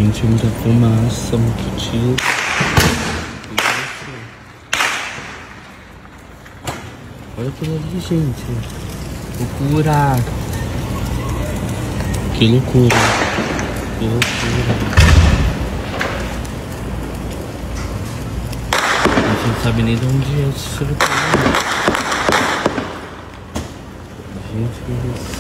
gente, muita fumaça, muito tiro. Olha aquilo ali, gente. Loucura. Que loucura. Que loucura. A gente não sabe nem de onde é esse tiro. Gente,